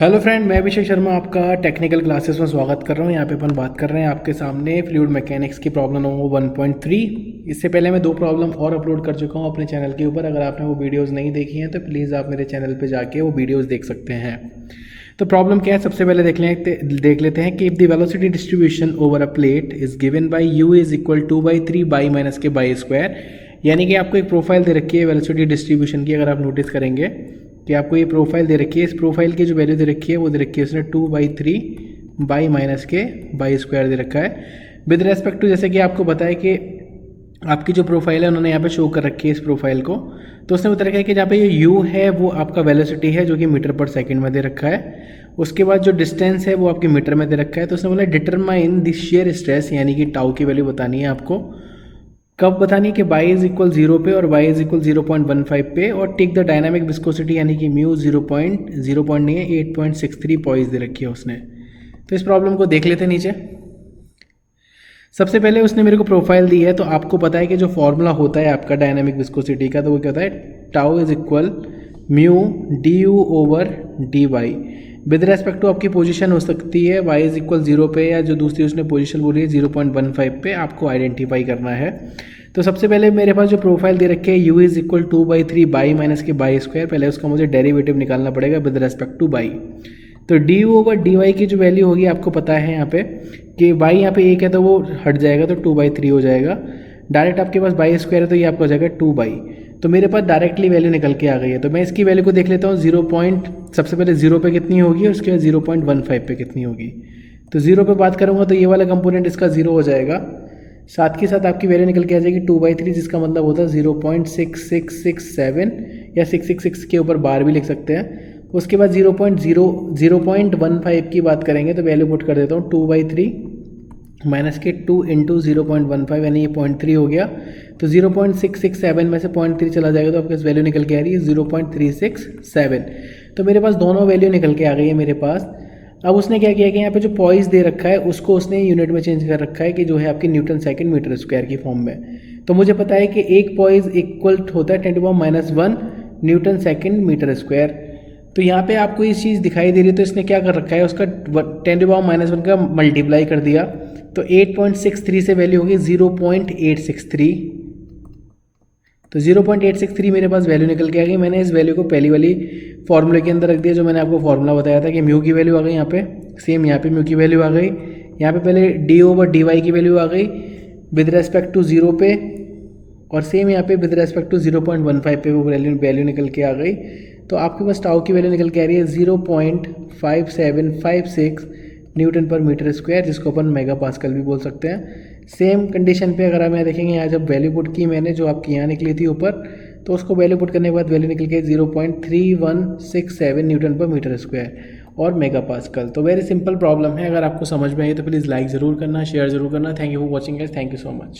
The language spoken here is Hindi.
हेलो फ्रेंड, मैं अभिषेक शर्मा आपका टेक्निकल क्लासेस में स्वागत कर रहा हूँ। यहाँ पे अपन बात कर रहे हैं आपके सामने फ्लूइड मैकेनिक्स की प्रॉब्लम नंबर 1.3। इससे पहले मैं 2 प्रॉब्लम और अपलोड कर चुका हूँ अपने चैनल के ऊपर। अगर आपने वो वीडियोस नहीं देखी हैं तो प्लीज़ आप मेरे चैनल पे जाके वो वीडियोस देख सकते हैं। तो प्रॉब्लम क्या है, सबसे पहले देख लेते हैं कि if the velocity distribution over a plate is given by u is equal 2/3 y minus k y square. यानी कि आपको एक प्रोफाइल दे रखी है वेलोसिटी डिस्ट्रीब्यूशन की। अगर आप नोटिस करेंगे कि आपको ये प्रोफाइल दे रखी है, इस प्रोफाइल की जो वैल्यू दे रखी है वो दे रखी है उसने 2/3 y minus k y square दे रखा है। विद रेस्पेक्ट टू, जैसे कि आपको बताया कि आपकी जो प्रोफाइल है उन्होंने यहाँ पे शो कर रखी है इस प्रोफाइल को। तो उसने बता रखा है कि जहाँ पे ये u है वो आपका वेलोसिटी है जो कि मीटर पर सेकंड में दे रखा है। उसके बाद जो डिस्टेंस है वो आपके मीटर में दे रखा है। तो उसने बोला डिटरमाइन द शियर स्ट्रेस, यानी कि टाउ की वैल्यू बतानी है आपको। कब बतानी है कि y इज इक्वल 0 पे और y इज इक्वल 0.15 पे, और टेक द डायनामिक विस्कोसिटी यानी कि म्यू 0.0 नहीं है 8.63 पॉइस दे रखी है उसने। तो इस प्रॉब्लम को देख लेते हैं नीचे। सबसे पहले उसने मेरे को प्रोफाइल दी है, तो आपको पता है कि जो फॉर्मूला होता है आपका डायनामिक विस्कोसिटी का, तो वो क्या होता है, tau is equal mu d u over d y. With respect to आपकी पोजीशन हो सकती है y इज इक्वल 0 पे, या जो दूसरी उसने पोजीशन बोली है 0.15 पे, आपको आइडेंटिफाई करना है। तो सबसे पहले मेरे पास जो प्रोफाइल दे रखे है u is equal 2/3 y minus k y square, पहले उसका मुझे डेरिवेटिव निकालना पड़ेगा विद रेस्पेक्ट टू बाई। तो d u over d y की जो वैल्यू होगी आपको पता है यहाँ पे कि y यहाँ पे 1 है तो वो हट जाएगा तो 2/3 हो जाएगा। डायरेक्ट आपके पास बाई स्क्वायर है तो ये आपका हो जाएगा 2/। तो मेरे पास डायरेक्टली वैल्यू निकल के आ गई है। तो मैं इसकी वैल्यू को देख लेता हूँ। सबसे पहले 0 पे कितनी होगी, उसके बाद 0.15 पे कितनी होगी। तो 0 पे बात करूँगा तो ये वाला कंपोनेंट इसका 0 हो जाएगा। साथ के साथ आपकी वैल्यू निकल के आ जाएगी 2/3, जिसका मतलब होता है 0.6667 या 666 के ऊपर बार भी लिख सकते हैं। उसके बाद 0.15 की बात करेंगे तो वैल्यू पुट कर देता हूँ 2/3 माइनस के 2 इंटू 0.15, यानी ये 0.3 हो गया। तो 0.667 में से 0.3 चला जाएगा तो आपके पास वैल्यू निकल के आ रही है 0.367। तो मेरे पास दोनों वैल्यू निकल के आ गई है मेरे पास। अब उसने क्या किया कि यहाँ पे जो पॉइस दे रखा है उसको उसने यूनिट में चेंज कर रखा है कि जो है आपकी न्यूटन सेकंड मीटर स्क्वायर की फॉर्म में। तो मुझे पता है कि एक पॉइस इक्वल होता है 10⁻⁻1 न्यूटन सेकंड मीटर स्क्वायर। तो यहाँ पे आपको ये चीज़ दिखाई दे रही है, तो इसने क्या कर रखा है, उसका 10⁻⁻1 का मल्टीप्लाई कर दिया। तो 8.63 से वैल्यू होगी 0.863। तो 0.863 मेरे पास वैल्यू निकल के आ गई। मैंने इस वैल्यू को पहली वाली फॉर्मूले के अंदर रख दिया, जो मैंने आपको फॉर्मूला बताया था कि म्यू की वैल्यू आ गई यहाँ पे। सेम यहाँ पे म्यू की वैल्यू आ गई। यहाँ पे पहले डी ओवर डी वाई की वैल्यू आ गई विद रेस्पेक्ट टू 0 पे, और सेम यहाँ पे विद रेस्पेक्ट टू 0.15 पे वो वैल्यू निकल के आ गई। तो आपके पास टाउ की वैल्यू निकल के आ रही है 0.5756 न्यूटन पर मीटर स्क्वायर, जिसको अपन मेगा पास्कल भी बोल सकते हैं। सेम कंडीशन पे अगर हम यहाँ देखेंगे, यहाँ जब वैल्यू पुट की मैंने जो आपकी यहाँ निकली थी ऊपर, तो उसको वैल्यू पुट करने के बाद वैल्यू निकल के 0.3167 न्यूटन पर मीटर स्क्वायर और मेगा पास्कल। तो वेरी सिंपल प्रॉब्लम है। अगर आपको समझ में आई तो प्लीज़ लाइक ज़रूर करना, शेयर ज़रूर करना। Thank you for watching guys, thank you so much.